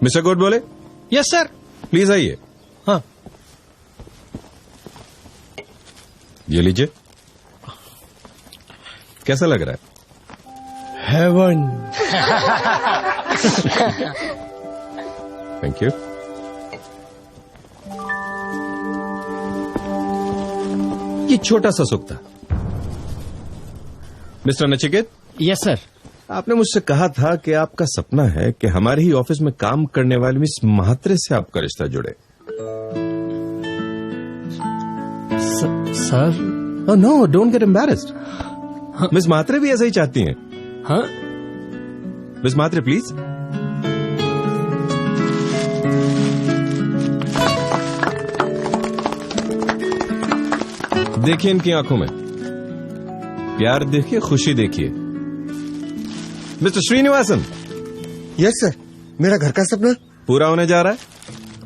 Mister Kote बोले? Yes sir. Please आइए। हाँ। ये लीजिए। कैसा लग रहा है? हेवन। Thank you. ये छोटा सा सुख था। मिस्टर नचिकेत। Yes sir. आपने मुझसे कहा था कि आपका सपना है कि हमारे ही ऑफिस में काम करने वाली मिस महात्रे से आपका रिश्ता जुड़े। Sir. No, don't get embarrassed. Miss Mhatre भी ऐसा ही चाहती हैं। हाँ? Miss Mhatre please. देखिए इनकी आंखों में प्यार देखिए, खुशी देखिए। मिस्टर श्रीनिवासन। Yes sir. मेरा घर का सपना पूरा होने जा रहा है।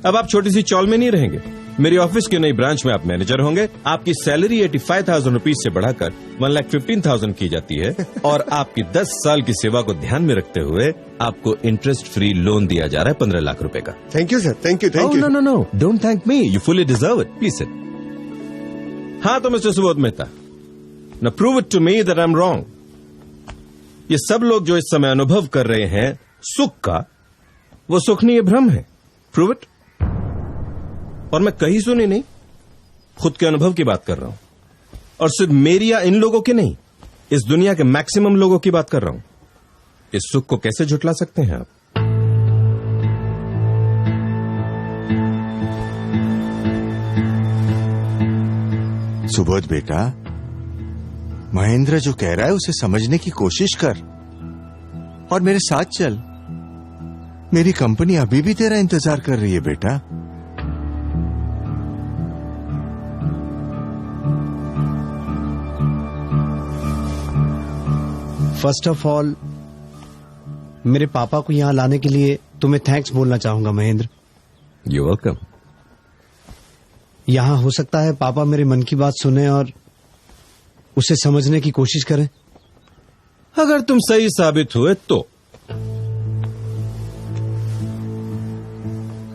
अब आप छोटी सी चौल में नहीं रहेंगे। मेरी ऑफिस की नई ब्रांच में आप मैनेजर होंगे। आपकी सैलरी 85,000 रुपीज से बढ़ाकर 1,15,000 की जाती है और आपकी 10 साल की सेवा को ध्यान में रखते हुए आपको इंटरेस्ट फ्री लोन दिया जा रहा है 15 लाख रुपए का। Thank you sir. Thank you. No no no, don't thank me, you fully deserve it. Please sit. हाँ तो mister Subodh Mehta, now prove it to me that I am wrong. ये सब लोग जो इस समय अनुभव कर रहे हैं सुख का, वो सुख नहीं, ये भ्रम है। Prove it. और मैं कहीं सुनी नहीं, खुद के अनुभव की बात कर रहा हूं। और सिर्फ मेरी या इन लोगों की नहीं, इस दुनिया के मैक्सिमम लोगों की बात कर रहा हूं। इस सुख को कैसे झुठला सकते हैं आप? सुबोध बेटा, महेंद्र जो कह रहा है उसे समझने की कोशिश कर और मेरे साथ चल। मेरी कंपनी अभी भी तेरा इंतजार कर रही है बेटा। फर्स्ट ऑफ ऑल, मेरे पापा को यहां लाने के लिए तुम्हें थैंक्स बोलना चाहूंगा महेंद्र। You welcome. यहां हो सकता है पापा मेरे मन की बात सुने और उसे समझने की कोशिश करें। अगर तुम सही साबित हुए तो।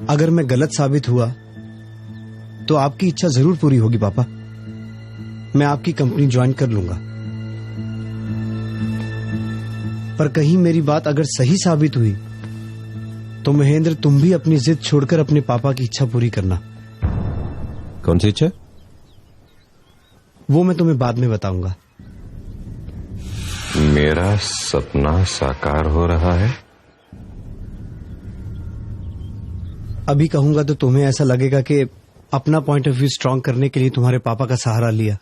अगर मैं गलत साबित हुआ तो आपकी इच्छा जरूर पूरी होगी पापा। मैं आपकी कंपनी ज्वाइन कर लूंगा। पर कहीं मेरी बात अगर सही साबित हुई तो महेंद्र, तुम भी अपनी जिद छोड़कर अपने पापा की इच्छा पूरी करना। कौन सी इच्छा? वो मैं तुम्हें बाद में बताऊंगा। मेरा सपना साकार हो रहा है। अभी कहूंगा तो तुम्हें ऐसा लगेगा कि अपना पॉइंट ऑफ व्यू स्ट्रांग करने के लिए तुम्हारे पापा का सहारा लिया।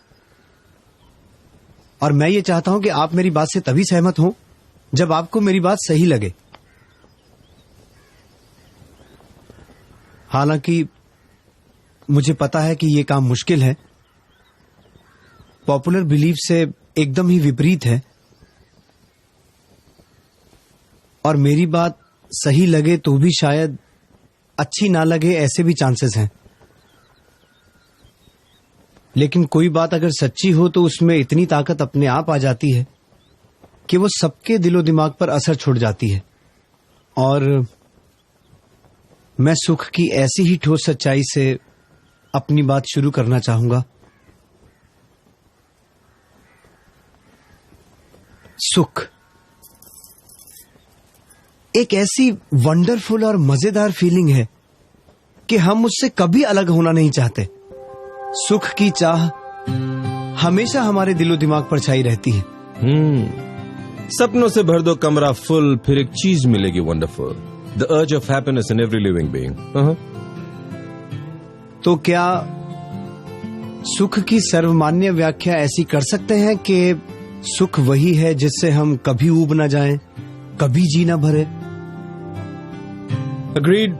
और मैं ये चाहता हूं कि आप मेरी बात से तभी सहमत हो जब आपको मेरी बात सही लगे। हालांकि मुझे पता है कि ये काम मुश्किल है, पॉपुलर बिलीफ से एकदम ही विपरीत है, और मेरी बात सही लगे तो भी शायद अच्छी ना लगे, ऐसे भी चांसेस हैं। लेकिन कोई बात अगर सच्ची हो तो उसमें इतनी ताकत अपने आप आ जाती है कि वो सबके दिलो दिमाग पर असर छोड़ जाती है। और मैं सुख की ऐसी ही ठोस सच्चाई से अपनी बात शुरू करना चाहूंगा। सुख एक ऐसी वंडरफुल और मजेदार फीलिंग है कि हम उससे कभी अलग होना नहीं चाहते। सुख की चाह हमेशा हमारे दिलो दिमाग पर छाई रहती है। सपनों से भर दो कमरा फुल, फिर एक चीज मिलेगी wonderful, the urge of happiness in every living being. तो क्या सुख की सर्वमान्य व्याख्या ऐसी कर सकते हैं कि सुख वही है जिससे हम कभी ऊब न जाएं, कभी जी न भरे? अग्रीड।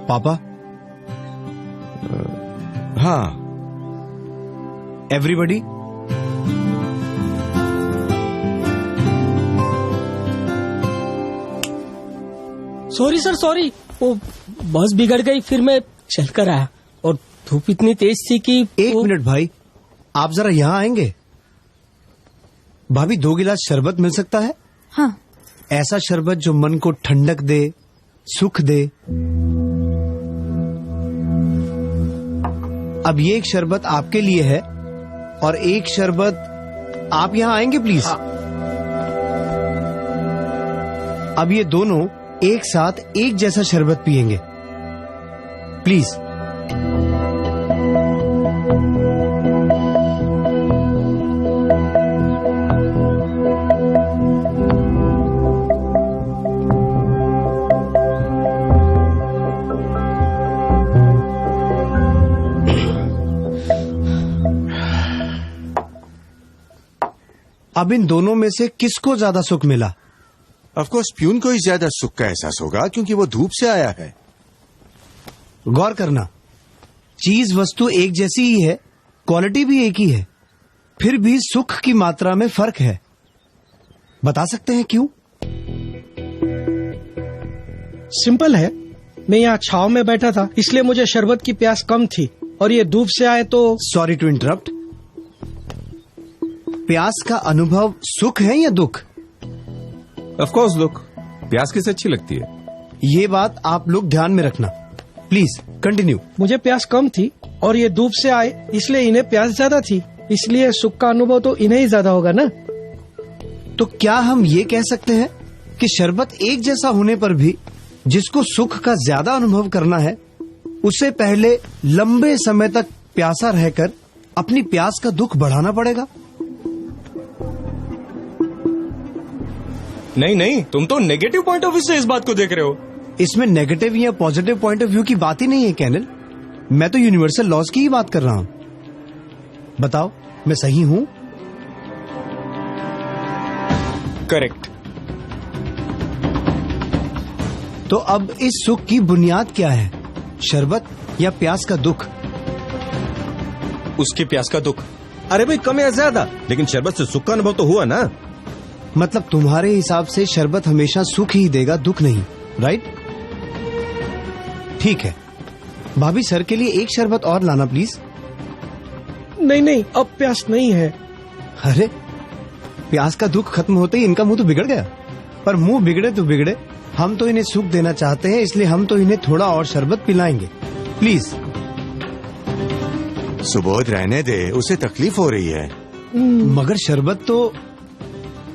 पापा। हाँ। एवरीबडी। सॉरी सर, सॉरी, वो बस बिगड़ गई, फिर मैं चल कर आया और धूप इतनी तेज थी कि। एक मिनट भाई, आप जरा यहाँ आएंगे? भाभी 2 गिलास शरबत मिल सकता है? हाँ। ऐसा शरबत जो मन को ठंडक दे, सुख दे। अब ये एक शरबत आपके लिए है और एक शरबत आप यहां आएंगे प्लीज। अब ये दोनों एक साथ एक जैसा शरबत पिएंगे प्लीज। अब इन दोनों में से किसको ज्यादा सुख मिला? ऑफ कोर्स प्यून को ही ज्यादा सुख का एहसास होगा क्योंकि वो धूप से आया है। गौर करना, चीज वस्तु एक जैसी ही है, क्वालिटी भी एक ही है, फिर भी सुख की मात्रा में फर्क है। बता सकते हैं क्यों? सिंपल है, मैं यहाँ छाव में बैठा था इसलिए मुझे शरबत की प्यास कम थी और ये धूप से आए तो। Sorry to interrupt. प्यास का अनुभव सुख है या दुख? ऑफ कोर्स लुक, प्यास किसे अच्छी लगती है? ये बात आप लोग ध्यान में रखना प्लीज। कंटिन्यू। मुझे प्यास कम थी और ये धूप से आए इसलिए इन्हें प्यास ज्यादा थी, इसलिए सुख का अनुभव तो इन्हें ही ज्यादा होगा ना। तो क्या हम ये कह सकते हैं कि शरबत एक जैसा होने पर भी जिसको सुख का ज्यादा अनुभव करना है उसे पहले लंबे समय तक प्यासा रहकर अपनी प्यास का दुख बढ़ाना पड़ेगा? नहीं नहीं, तुम तो नेगेटिव पॉइंट ऑफ व्यू से इस बात को देख रहे हो। इसमें नेगेटिव या पॉजिटिव पॉइंट ऑफ व्यू की बात ही नहीं है कैनल, मैं तो यूनिवर्सल लॉज की ही बात कर रहा हूं। बताओ मैं सही हूं? करेक्ट। तो अब इस सुख की बुनियाद क्या है, शरबत या प्यास का दुख? उसकी प्यास का दुख। अरे भाई कम या ज्यादा, लेकिन शरबत से सुख का अनुभव तो हुआ ना। मतलब तुम्हारे हिसाब से शरबत हमेशा सुख ही देगा, दुख नहीं, राइट? ठीक है, भाभी सर के लिए एक शरबत और लाना प्लीज। नहीं नहीं, अब प्यास नहीं है। अरे प्यास का दुख खत्म होते ही इनका मुंह तो बिगड़ गया। पर मुंह बिगड़े तो बिगड़े, हम तो इन्हें सुख देना चाहते हैं, इसलिए हम तो इन्हें थोड़ा और शरबत पिलाएंगे प्लीज। सुबोध रहने दे, उसे तकलीफ हो रही है। मगर शरबत तो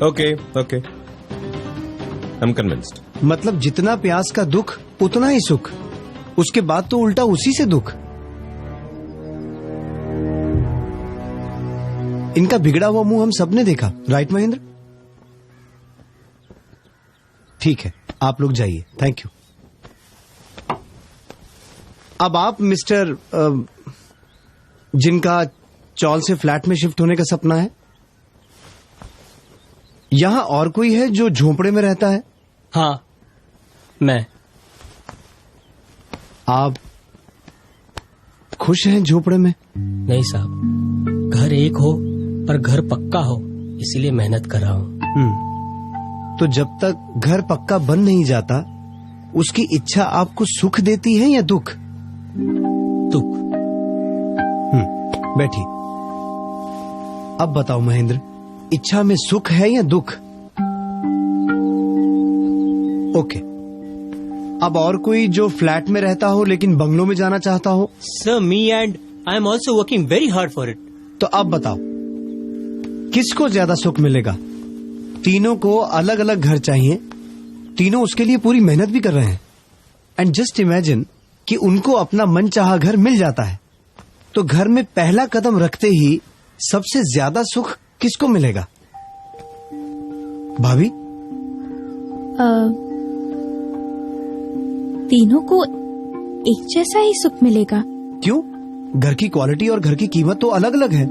okay okay, I am convinced. मतलब जितना प्यास का दुख उतना ही सुख, उसके बाद तो उल्टा उसी से दुख। इनका बिगड़ा हुआ मुंह हम सबने देखा, राइट महेंद्र? ठीक है, आप लोग जाइए, थैंक यू। अब आप मिस्टर जिनका चौल से फ्लैट में शिफ्ट होने का सपना है, यहां और कोई है जो झोपड़े में रहता है? हाँ, मैं। आप खुश हैं झोपड़े में? नहीं साहब, घर एक हो पर घर पक्का हो, इसीलिए मेहनत कर रहा हूँ। तो जब तक घर पक्का बन नहीं जाता, उसकी इच्छा आपको सुख देती है या दुख? दुख। बैठिए। अब बताओ महेंद्र, इच्छा में सुख है या दुख? ओके। अब और कोई जो फ्लैट में रहता हो लेकिन बंगलों में जाना चाहता हो? Sir, me and I am also working very hard for it. तो अब बताओ किसको ज्यादा सुख मिलेगा? तीनों को अलग अलग घर चाहिए, तीनों उसके लिए पूरी मेहनत भी कर रहे हैं। एंड जस्ट इमेजिन कि उनको अपना मनचाहा घर मिल जाता है, तो घर में पहला कदम रखते ही सबसे ज्यादा सुख किसको मिलेगा? भाभी? तीनों को एक जैसा ही सुख मिलेगा। क्यों? घर की क्वालिटी और घर की कीमत तो अलग अलग है।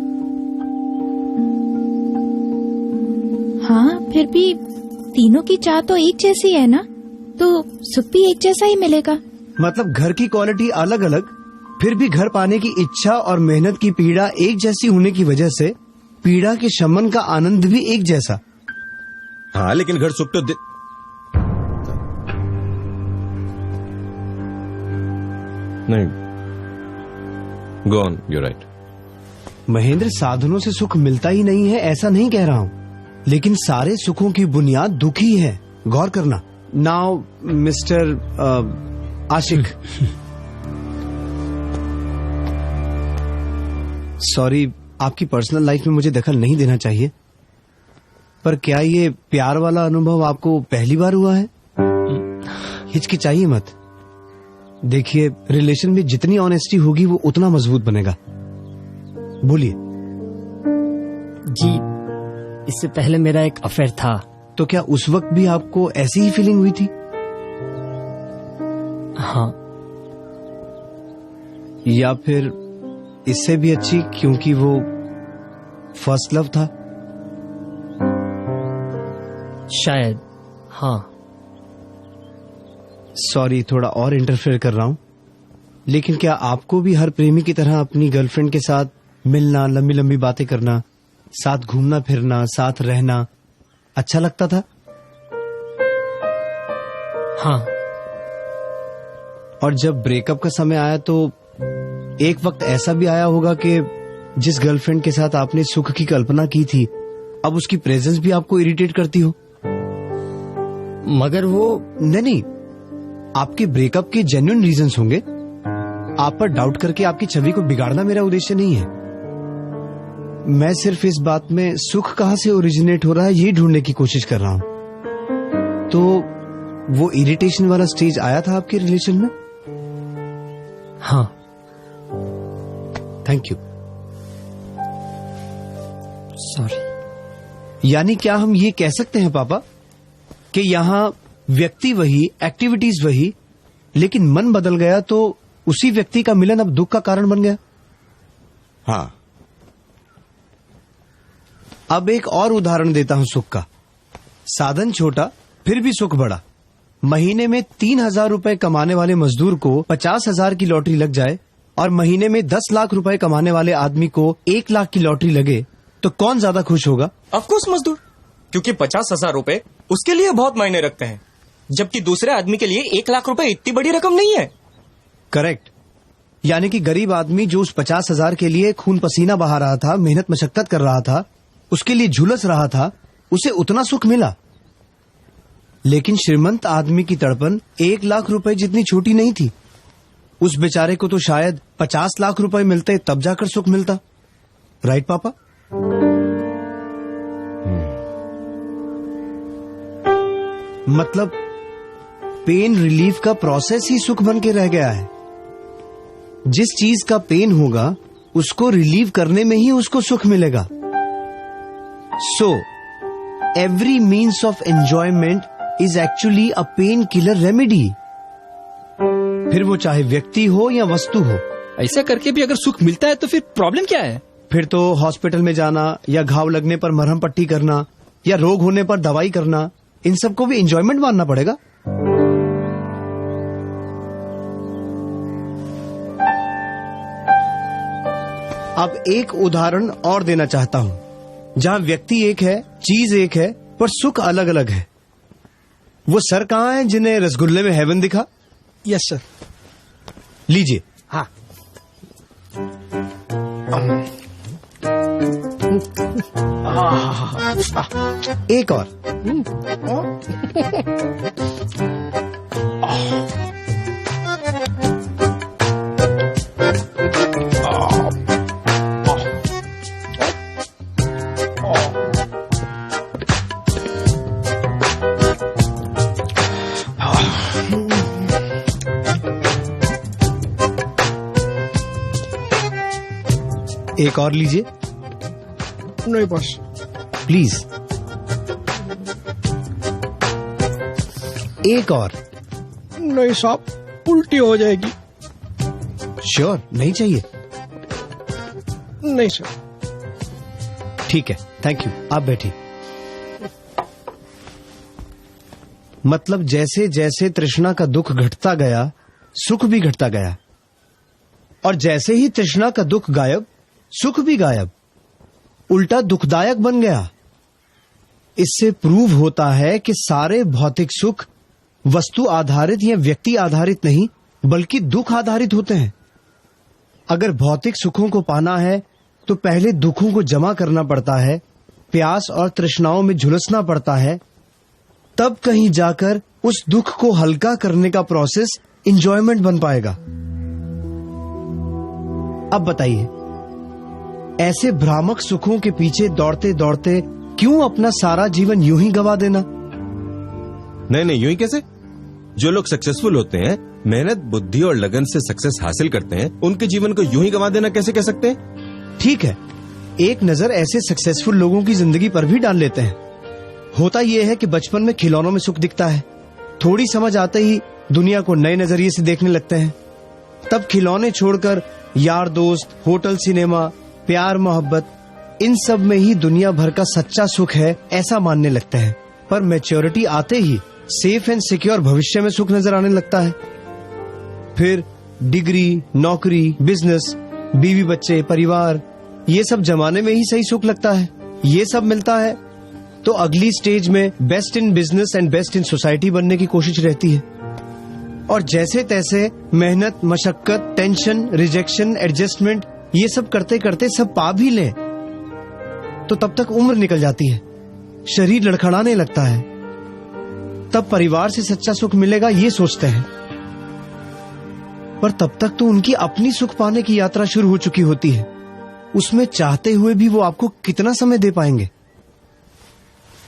हाँ, फिर भी तीनों की चाह तो एक जैसी है ना, तो सुख भी एक जैसा ही मिलेगा। मतलब घर की क्वालिटी अलग अलग, फिर भी घर पाने की इच्छा और मेहनत की पीड़ा एक जैसी होने की वजह से पीड़ा के शमन का आनंद भी एक जैसा। हाँ, लेकिन घर सुख तो नहीं। Go on, you right. Mahendra, साधनों से सुख मिलता ही नहीं है ऐसा नहीं कह रहा हूँ, लेकिन सारे सुखों की बुनियाद दुख ही है। गौर करना। नाउ मिस्टर आशिक, सॉरी, आपकी पर्सनल लाइफ में मुझे दखल नहीं देना चाहिए, पर क्या ये प्यार वाला अनुभव आपको पहली बार हुआ है? हिचकिचाइए मत। देखिए, रिलेशन में जितनी ऑनेस्टी होगी वो उतना मजबूत बनेगा। बोलिए। जी, इससे पहले मेरा एक अफेयर था। तो क्या उस वक्त भी आपको ऐसी ही फीलिंग हुई थी? हाँ। या फिर इससे भी अच्छी, क्योंकि वो फर्स्ट लव था? शायद, हाँ। सॉरी, थोड़ा और इंटरफेयर कर रहा हूं, लेकिन क्या आपको भी हर प्रेमी की तरह अपनी गर्लफ्रेंड के साथ मिलना, लंबी लंबी बातें करना, साथ घूमना फिरना, साथ रहना अच्छा लगता था? हाँ। और जब ब्रेकअप का समय आया तो एक वक्त ऐसा भी आया होगा कि जिस गर्लफ्रेंड के साथ आपने सुख की कल्पना की थी, अब उसकी प्रेजेंस भी आपको इरिटेट करती हो? मगर वो नहीं, आपके ब्रेकअप के जेन्युइन रीजंस होंगे। आप पर डाउट करके आपकी छवि को बिगाड़ना मेरा उद्देश्य नहीं है। मैं सिर्फ इस बात में सुख कहां से ओरिजिनेट हो रहा है ये ढूंढने की कोशिश कर रहा हूं। तो वो इरिटेशन वाला स्टेज आया था आपके रिलेशन में? हाँ। Thank you. सॉरी। यानी क्या हम ये कह सकते हैं पापा कि यहाँ व्यक्ति वही, एक्टिविटीज वही, लेकिन मन बदल गया तो उसी व्यक्ति का मिलन अब दुख का कारण बन गया? हाँ। अब एक और उदाहरण देता हूं सुख का। साधन छोटा फिर भी सुख बड़ा। महीने में 3,000 रुपए कमाने वाले मजदूर को 50,000 की लॉटरी लग जाए और महीने में 10 लाख रुपए कमाने वाले आदमी को 1 लाख की लॉटरी लगे, तो कौन ज्यादा खुश होगा? ऑफकोर्स मजदूर, क्योंकि 50,000 रुपए उसके लिए बहुत मायने रखते हैं, जबकि दूसरे आदमी के लिए 1 लाख रुपए इतनी बड़ी रकम नहीं है। करेक्ट। यानी कि गरीब आदमी जो उस 50,000 के लिए खून पसीना बहा रहा था, मेहनत मशक्कत कर रहा था, उसके लिए झुलस रहा था, उसे उतना सुख मिला। लेकिन श्रीमंत आदमी की तड़पन 1 लाख रुपए जितनी छोटी नहीं थी। उस बेचारे को तो शायद 50 लाख रुपए मिलते तब जाकर सुख मिलता। राइट पापा? मतलब पेन रिलीफ का प्रोसेस ही सुख बन के रह गया है। जिस चीज का पेन होगा उसको रिलीव करने में ही उसको सुख मिलेगा। So every means of enjoyment is actually a pain killer remedy, फिर वो चाहे व्यक्ति हो या वस्तु हो। ऐसा करके भी अगर सुख मिलता है तो फिर प्रॉब्लम क्या है? फिर तो हॉस्पिटल में जाना या घाव लगने पर मरहम पट्टी करना या रोग होने पर दवाई करना, इन सबको भी एंजॉयमेंट मानना पड़ेगा। अब एक उदाहरण और देना चाहता हूं जहां व्यक्ति एक है, चीज एक है, पर सुख अलग अलग है। वो सर कहां है जिन्हें रसगुल्ले में हेवन दिखा? Yes sir. लीजिए। हाँ। एक और। एक और लीजिए। नहीं बस। प्लीज। एक और। नहीं साहब, उल्टी हो जाएगी। श्योर? नहीं चाहिए? नहीं सर। ठीक है, थैंक यू। आप बैठिए। मतलब जैसे जैसे तृष्णा का दुख घटता गया, सुख भी घटता गया, और जैसे ही तृष्णा का दुख गायब, सुख भी गायब, उल्टा दुखदायक बन गया। इससे प्रूव होता है कि सारे भौतिक सुख वस्तु आधारित या व्यक्ति आधारित नहीं, बल्कि दुख आधारित होते हैं। अगर भौतिक सुखों को पाना है तो पहले दुखों को जमा करना पड़ता है, प्यास और तृष्णाओं में झुलसना पड़ता है, तब कहीं जाकर उस दुख को हल्का करने का प्रोसेस एंजॉयमेंट बन पाएगा। अब बताइए, ऐसे भ्रामक सुखों के पीछे दौड़ते दौड़ते क्यों अपना सारा जीवन यूं ही गवा देना? नहीं, यूं ही कैसे? जो लोग सक्सेसफुल होते हैं, मेहनत, बुद्धि और लगन से सक्सेस हासिल करते हैं, उनके जीवन को यूं ही गवा देना कैसे कह सकते हैं? ठीक है, एक नजर ऐसे सक्सेसफुल लोगों की जिंदगी पर भी डाल लेते हैं। होता यह है कि बचपन में खिलौनों में सुख दिखता है, थोड़ी समझ आते ही दुनिया को नए नजरिए से देखने लगते हैं। तब खिलौने छोड़कर यार दोस्त, होटल, सिनेमा, प्यार, मोहब्बत, इन सब में ही दुनिया भर का सच्चा सुख है ऐसा मानने लगते हैं। पर मैच्योरिटी आते ही सेफ एंड सिक्योर भविष्य में सुख नजर आने लगता है। फिर डिग्री, नौकरी, बिजनेस, बीवी बच्चे, परिवार, ये सब जमाने में ही सही सुख लगता है। ये सब मिलता है तो अगली स्टेज में best in business and best in society बनने की कोशिश रहती है। और जैसे तैसे मेहनत, मशक्कत, टेंशन, रिजेक्शन, एडजस्टमेंट, ये सब करते करते सब पा भी लें तो तब तक उम्र निकल जाती है, शरीर लड़खड़ाने लगता है। तब परिवार से सच्चा सुख मिलेगा ये सोचते हैं, पर तब तक तो उनकी अपनी सुख पाने की यात्रा शुरू हो चुकी होती है। उसमें चाहते हुए भी वो आपको कितना समय दे पाएंगे?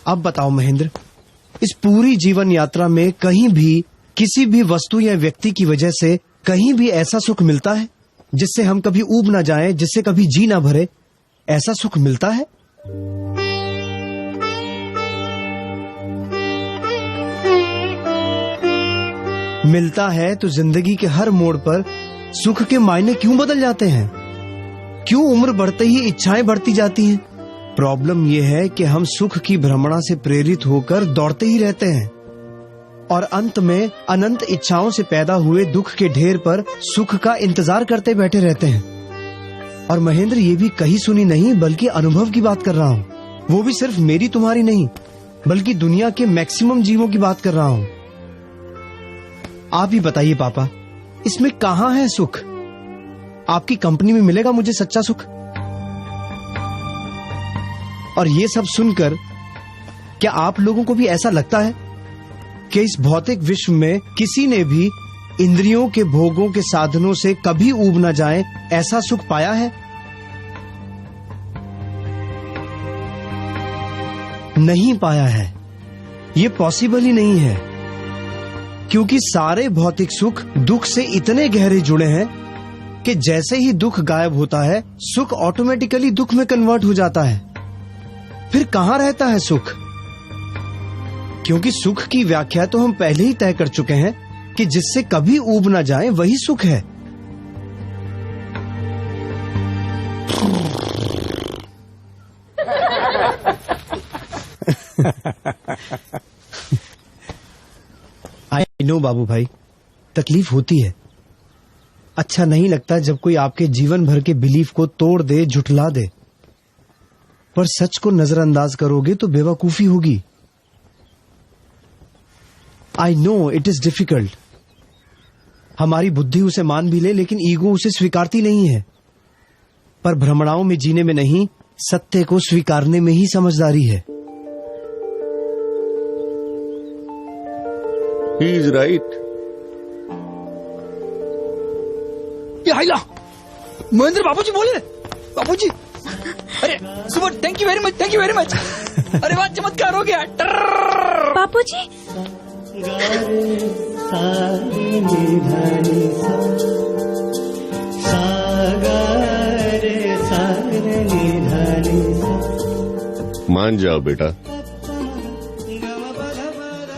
अब बताओ महेंद्र, इस पूरी जीवन यात्रा में कहीं भी किसी भी वस्तु या व्यक्ति की वजह से कहीं भी ऐसा सुख मिलता है जिससे हम कभी ऊब ना जाएं, जिससे कभी जी ना भरे? ऐसा सुख मिलता है? मिलता है तो जिंदगी के हर मोड़ पर सुख के मायने क्यों बदल जाते हैं? क्यों उम्र बढ़ते ही इच्छाएं बढ़ती जाती हैं? प्रॉब्लम यह है कि हम सुख की भ्रमणा से प्रेरित होकर दौड़ते ही रहते हैं और अंत में अनंत इच्छाओं से पैदा हुए दुख के ढेर पर सुख का इंतजार करते बैठे रहते हैं। और महेंद्र, ये भी कही सुनी नहीं बल्कि अनुभव की बात कर रहा हूँ। वो भी सिर्फ मेरी तुम्हारी नहीं बल्कि दुनिया के मैक्सिमम जीवों की बात कर रहा हूँ। आप ही बताइए पापा, इसमें कहाँ है सुख? आपकी कंपनी में मिलेगा मुझे सच्चा सुख? और ये सब सुनकर क्या आप लोगों को भी ऐसा लगता है कि इस भौतिक विश्व में किसी ने भी इंद्रियों के भोगों के साधनों से कभी ऊब न जाए ऐसा सुख पाया है? नहीं पाया है। ये पॉसिबल ही नहीं है, क्योंकि सारे भौतिक सुख दुख से इतने गहरे जुड़े हैं कि जैसे ही दुख गायब होता है सुख ऑटोमेटिकली दुख में कन्वर्ट हो जाता है। फिर कहाँ रहता है सुख? क्योंकि सुख की व्याख्या तो हम पहले ही तय कर चुके हैं कि जिससे कभी ऊब ना जाए वही सुख है। आई नो बाबू भाई, तकलीफ होती है। अच्छा नहीं लगता जब कोई आपके जीवन भर के बिलीफ को तोड़ दे, झुठला दे। पर सच को नजरअंदाज करोगे तो बेवकूफी होगी। I know it is difficult. हमारी बुद्धि उसे मान भी ले लेकिन ईगो उसे स्वीकारती नहीं है। पर भ्रमणाओं में जीने में नहीं, सत्य को स्वीकारने में ही समझदारी है। He is right. ये हाइला, महेंद्र बाबूजी बोले। बाबूजी, अरे सुबह, thank you very much, thank you very much. अरे वाह, चमत्कार हो गया। बापूजी, मान जाओ बेटा,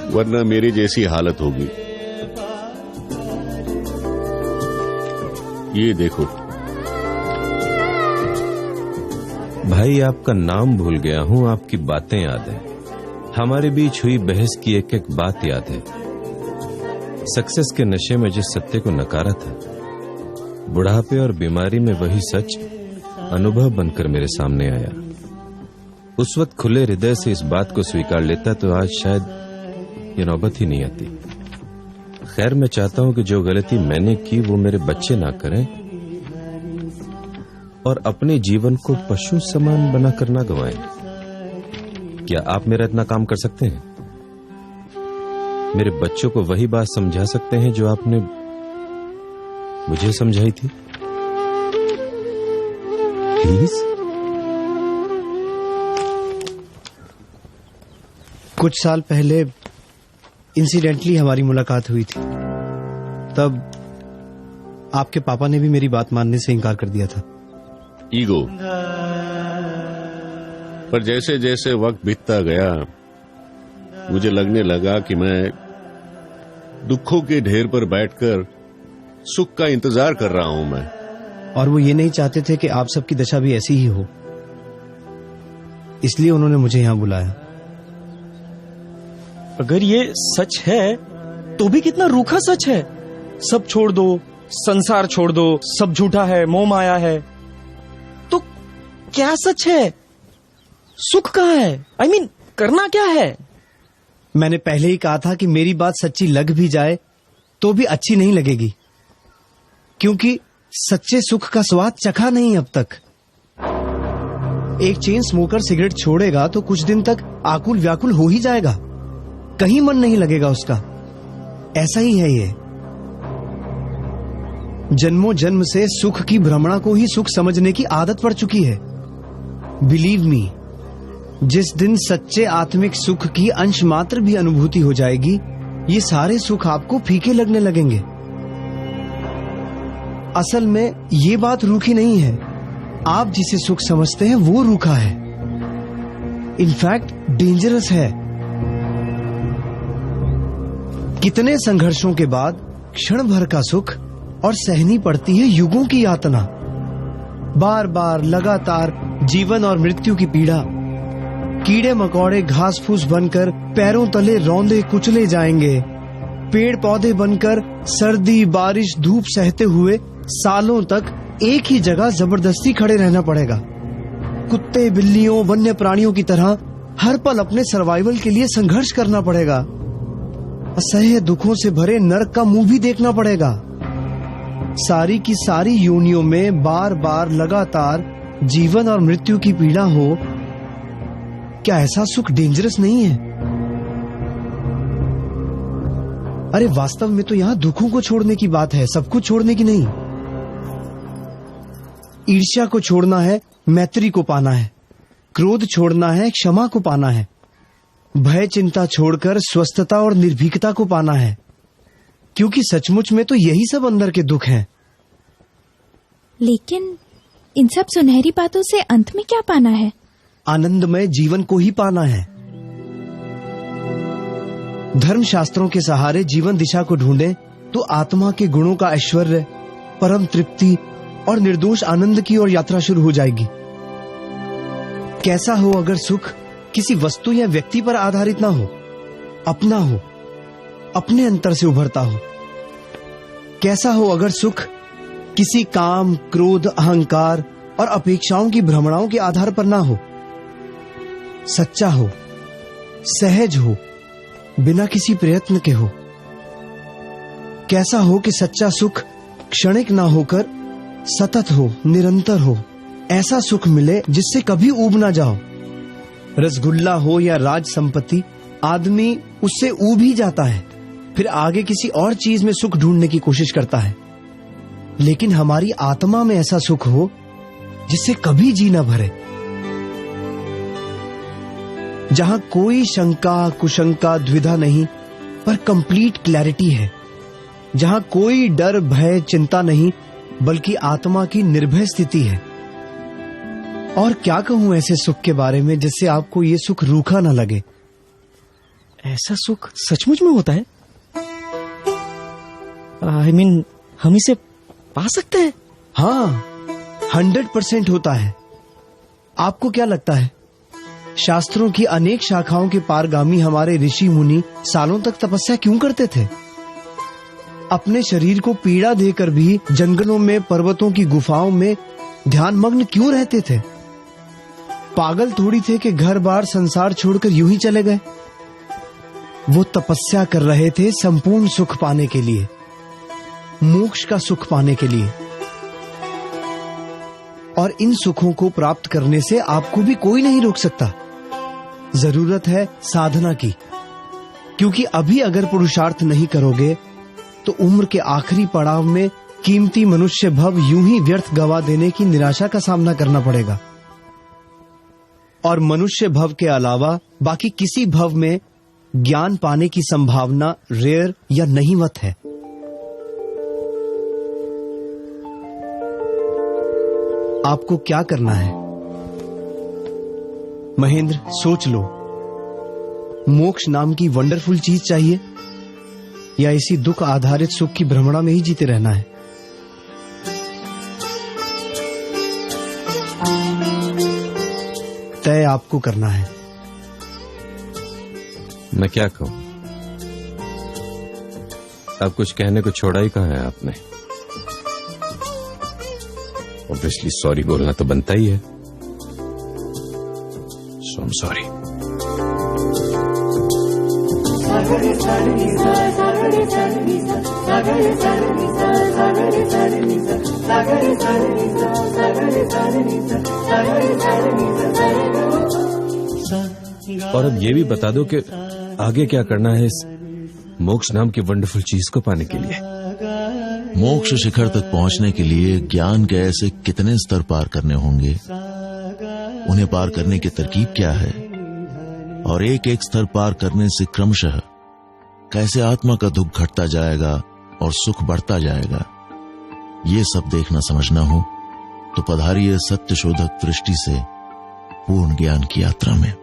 वरना मेरी जैसी हालत होगी। ये देखो भाई, आपका नाम भूल गया हूँ, आपकी बातें याद है। हमारे बीच हुई बहस की एक एक बात याद है। सक्सेस के नशे में जिस सत्य को नकारा था, बुढ़ापे और बीमारी में वही सच अनुभव बनकर मेरे सामने आया। उस वक्त खुले हृदय से इस बात को स्वीकार लेता तो आज शायद ये नौबत ही नहीं आती। खैर, मैं चाहता हूं कि जो गलती मैंने की वो मेरे बच्चे ना करें और अपने जीवन को पशु समान बनाकर ना गंवाएं। क्या आप मेरा इतना काम कर सकते हैं? मेरे बच्चों को वही बात समझा सकते हैं जो आपने मुझे समझाई थी? प्लीज। कुछ साल पहले इंसिडेंटली हमारी मुलाकात हुई थी। तब आपके पापा ने भी मेरी बात मानने से इनकार कर दिया था। ईगो। पर जैसे जैसे वक्त बीतता गया मुझे लगने लगा कि मैं दुखों के ढेर पर बैठकर सुख का इंतजार कर रहा हूं मैं। और वो ये नहीं चाहते थे कि आप सबकी दशा भी ऐसी ही हो, इसलिए उन्होंने मुझे यहां बुलाया। अगर ये सच है तो भी कितना रूखा सच है। सब छोड़ दो, संसार छोड़ दो, सब झूठा है, मोह माया है। तो क्या सच है? सुख कहाँ है? I mean, करना क्या है? मैंने पहले ही कहा था कि मेरी बात सच्ची लग भी जाए तो भी अच्छी नहीं लगेगी, क्योंकि सच्चे सुख का स्वाद चखा नहीं अब तक। एक चेन स्मोकर सिगरेट छोड़ेगा तो कुछ दिन तक आकुल व्याकुल हो ही जाएगा, कहीं मन नहीं लगेगा उसका। ऐसा ही है ये। जन्मों जन्म से सुख की भ्रमणा को ही सुख समझने की आदत पड़ चुकी है। बिलीव मी, जिस दिन सच्चे आत्मिक सुख की अंश मात्र भी अनुभूति हो जाएगी, ये सारे सुख आपको फीके लगने लगेंगे। असल में ये बात रूखी नहीं है, आप जिसे सुख समझते हैं वो रूखा है, इनफैक्ट डेंजरस है। कितने संघर्षों के बाद क्षण भर का सुख और सहनी पड़ती है युगों की यातना। बार बार लगातार जीवन और मृत्यु की पीड़ा, कीड़े मकोड़े घास फूस बनकर पैरों तले रौंदे कुचले जाएंगे। पेड़ पौधे बनकर सर्दी बारिश धूप सहते हुए सालों तक एक ही जगह जबरदस्ती खड़े रहना पड़ेगा। कुत्ते बिल्लियों वन्य प्राणियों की तरह हर पल अपने सर्वाइवल के लिए संघर्ष करना पड़ेगा। असह्य दुखों से भरे नरक का मुंह भी देखना पड़ेगा। सारी की सारी योनियों में बार बार लगातार जीवन और मृत्यु की पीड़ा हो, क्या ऐसा सुख डेंजरस नहीं है? अरे वास्तव में तो यहां दुखों को छोड़ने की बात है, सब कुछ छोड़ने की नहीं। ईर्ष्या को छोड़ना है, मैत्री को पाना है। क्रोध छोड़ना है, क्षमा को पाना है। भय चिंता छोड़कर स्वस्थता और निर्भीकता को पाना है, क्योंकि सचमुच में तो यही सब अंदर के दुख हैं। लेकिन इन सब सुनहरी बातों से अंत में क्या पाना है? आनंदमय जीवन को ही पाना है। धर्म शास्त्रों के सहारे जीवन दिशा को ढूंढें तो आत्मा के गुणों का ऐश्वर्य, परम तृप्ति और निर्दोष आनंद की ओर यात्रा शुरू हो जाएगी। कैसा हो अगर सुख किसी वस्तु या व्यक्ति पर आधारित ना हो, अपना हो, अपने अंतर से उभरता हो। कैसा हो अगर सुख किसी काम, क्रोध, अहंकार और अपेक्षाओं की भ्रमणाओं के आधार पर ना हो। सच्चा हो, सहज हो, बिना किसी प्रयत्न के हो। कैसा हो कि सच्चा सुख क्षणिक ना होकर सतत हो, निरंतर हो। ऐसा सुख मिले जिससे कभी ऊब ना जाओ। रसगुल्ला हो या राज संपत्ति, आदमी उससे ऊब ही जाता है, फिर आगे किसी और चीज में सुख ढूंढने की कोशिश करता है। लेकिन हमारी आत्मा में ऐसा सुख हो जिससे कभी जी न भरे, जहां कोई शंका कुशंका द्विधा नहीं, पर कंप्लीट क्लैरिटी है। जहां कोई डर भय चिंता नहीं, बल्कि आत्मा की निर्भय स्थिति है। और क्या कहूं ऐसे सुख के बारे में जिससे आपको ये सुख रूखा न लगे। ऐसा सुख सचमुच में होता है? I mean, हम इसे पा सकते हैं? हाँ, 100% होता है। आपको क्या लगता है, शास्त्रों की अनेक शाखाओं के पारगामी हमारे ऋषि मुनि सालों तक तपस्या क्यों करते थे? अपने शरीर को पीड़ा देकर भी जंगलों में, पर्वतों की गुफाओं में ध्यान मग्न क्यों रहते थे? पागल थोड़ी थे कि घर बार संसार छोड़कर यूं ही चले गए। वो तपस्या कर रहे थे संपूर्ण सुख पाने के लिए, मोक्ष का सुख पाने के लिए। और इन सुखों को प्राप्त करने से आपको भी कोई नहीं रोक सकता। जरूरत है साधना की, क्योंकि अभी अगर पुरुषार्थ नहीं करोगे तो उम्र के आखिरी पड़ाव में कीमती मनुष्य भव यूं ही व्यर्थ गवा देने की निराशा का सामना करना पड़ेगा। और मनुष्य भव के अलावा बाकी किसी भव में ज्ञान पाने की संभावना रेयर या नहीवत है। आपको क्या करना है महेंद्र, सोच लो। मोक्ष नाम की वंडरफुल चीज चाहिए या इसी दुख आधारित सुख की भ्रमणा में ही जीते रहना है? तय आपको करना है। मैं क्या कहूं? अब कुछ कहने को छोड़ा ही कहां है आपने। ऑब्वियसली सॉरी बोलना तो बनता ही है। सो आई एम सॉरी। और अब ये भी बता दो कि आगे क्या करना है इस मोक्ष नाम की वंडरफुल चीज को पाने के लिए। मोक्ष शिखर तक पहुंचने के लिए ज्ञान के ऐसे कितने स्तर पार करने होंगे, उन्हें पार करने की तरकीब क्या है, और एक एक स्तर पार करने से क्रमशः कैसे आत्मा का दुख घटता जाएगा और सुख बढ़ता जाएगा, ये सब देखना समझना हो तो पधारिए सत्य शोधक दृष्टि से पूर्ण ज्ञान की यात्रा में।